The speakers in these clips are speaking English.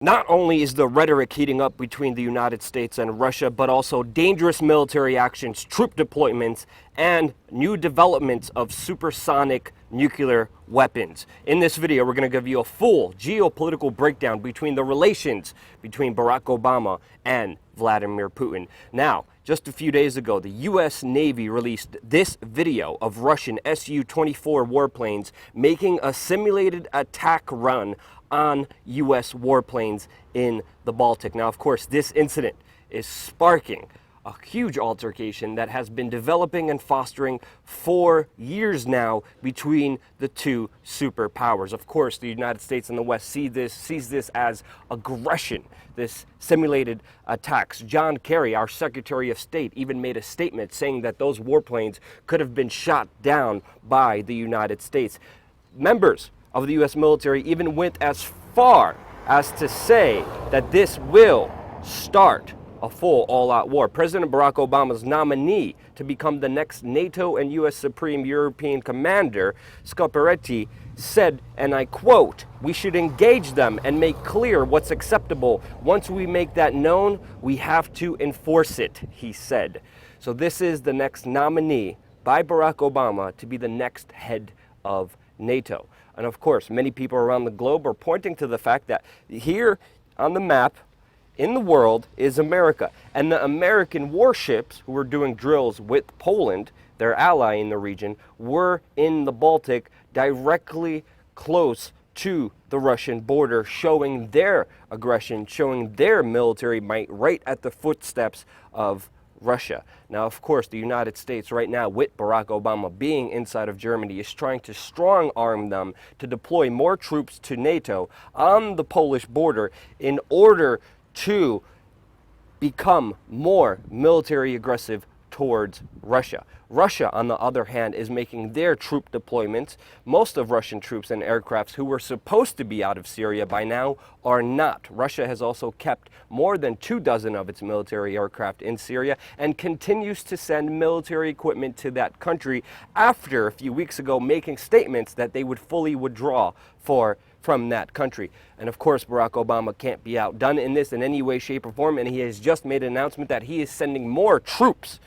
Not only is the rhetoric heating up between the United States and Russia, but also dangerous military actions, troop deployments, and new developments of supersonic nuclear weapons. In this video, we're going to give you a full geopolitical breakdown between the relations between Barack Obama and Vladimir Putin. Now, just a few days ago, the U.S. Navy released this video of Russian Su-24 warplanes making a simulated attack run on U.S. warplanes in the Baltic. Now, of course, this incident is sparking a huge altercation that has been developing and fostering for years now between the two superpowers. Of course, the United States and the West sees this as aggression, this simulated attacks. John Kerry, our Secretary of State, even made a statement saying that those warplanes could have been shot down by the United States. Members of the U.S. military even went as far as to say that this will start a full all-out war. President Barack Obama's nominee to become the next NATO and U.S. Supreme European Commander, Schiaparelli, said, and I quote, "We should engage them and make clear what's acceptable. Once we make that known, we have to enforce it," he said. So this is the next nominee by Barack Obama to be the next head of NATO. And of course, many people around the globe are pointing to the fact that here on the map in the world is America. And the American warships who were doing drills with Poland, their ally in the region, were in the Baltic directly close to the Russian border, showing their aggression, showing their military might right at the footsteps of Russia. Now, of course, the United States right now, with Barack Obama being inside of Germany, is trying to strong arm them to deploy more troops to NATO on the Polish border in order to become more military aggressive towards Russia. Russia, on the other hand, is making their troop deployments. Most of Russian troops and aircrafts who were supposed to be out of Syria by now are not. Russia has also kept more than 24 of its military aircraft in Syria and continues to send military equipment to that country after a few weeks ago making statements that they would fully withdraw from that country. And of course, Barack Obama can't be outdone in this in any way, shape, or form, and he has just made an announcement that he is sending more troops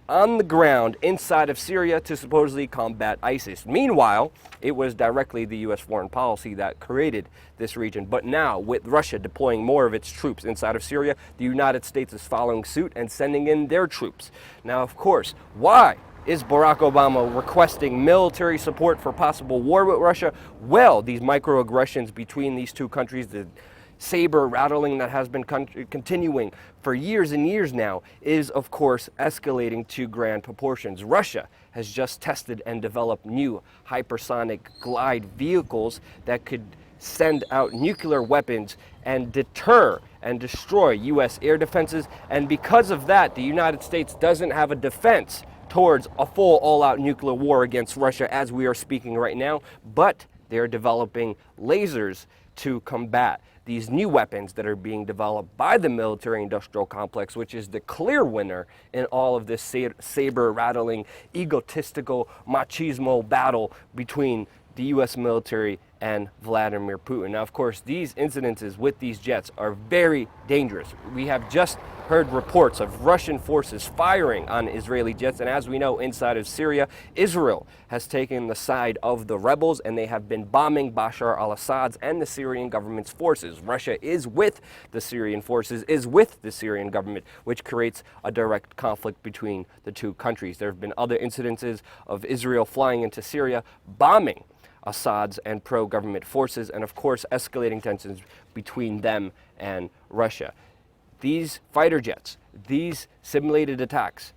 on the ground inside of Syria to supposedly combat ISIS. Meanwhile, it was directly the U.S. foreign policy that created this region. But now, with Russia deploying more of its troops inside of Syria, the United States is following suit and sending in their troops. Now, of course, why is Barack Obama requesting military support for possible war with Russia? Well, these microaggressions between these two countries, the saber rattling that has been continuing for years and years now, is of course escalating to grand proportions. Russia has just tested and developed new hypersonic glide vehicles that could send out nuclear weapons and deter and destroy U.S. air defenses. And because of that, the United States doesn't have a defense towards a full all-out nuclear war against Russia as we are speaking right now, but they're developing lasers to combat these new weapons that are being developed by the military-industrial complex, which is the clear winner in all of this saber-rattling, egotistical, machismo battle between the U.S. military and Vladimir Putin. Now, of course, these incidences with these jets are very dangerous. We have just heard reports of Russian forces firing on Israeli jets, and as we know, inside of Syria, Israel has taken the side of the rebels, and they have been bombing Bashar al-Assad's and the Syrian government's forces. Russia is with the Syrian forces, is with the Syrian government, which creates a direct conflict between the two countries. There have been other incidences of Israel flying into Syria, bombing Assad's and pro-government forces, and of course escalating tensions between them and Russia. These fighter jets, these simulated attacks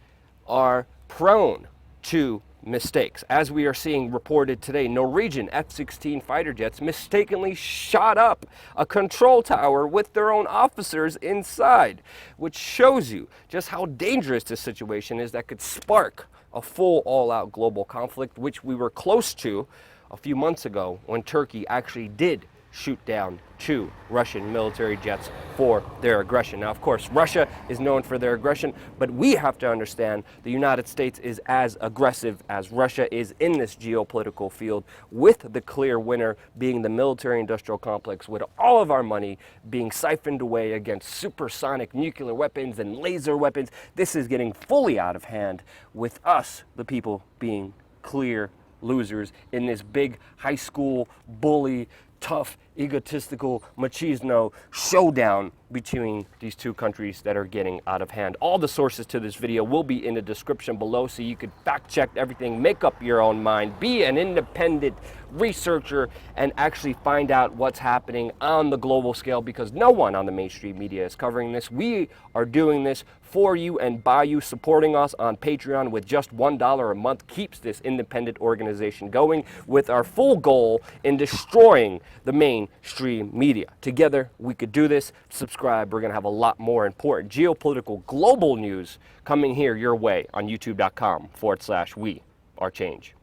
are prone to mistakes. As we are seeing reported today, Norwegian F-16 fighter jets mistakenly shot up a control tower with their own officers inside, which shows you just how dangerous this situation is that could spark a full all-out global conflict, which we were close to a few months ago when Turkey actually did shoot down 2 Russian military jets for their aggression. Now, of course, Russia is known for their aggression, but we have to understand the United States is as aggressive as Russia is in this geopolitical field, with the clear winner being the military-industrial complex, with all of our money being siphoned away against supersonic nuclear weapons and laser weapons. This is getting fully out of hand, with us, the people, being clear losers in this big high school bully, tough, egotistical, machismo showdown between these 2 countries that are getting out of hand. All the sources to this video will be in the description below, so you could fact check everything, make up your own mind, be an independent researcher, and actually find out what's happening on the global scale, because no one on the mainstream media is covering this. We are doing this for you and by you. Supporting us on Patreon with just $1 a month keeps this independent organization going, with our full goal in destroying the mainstream media. Together, we could do this. Subscribe. We're going to have a lot more important geopolitical global news coming here your way on youtube.com/we are change.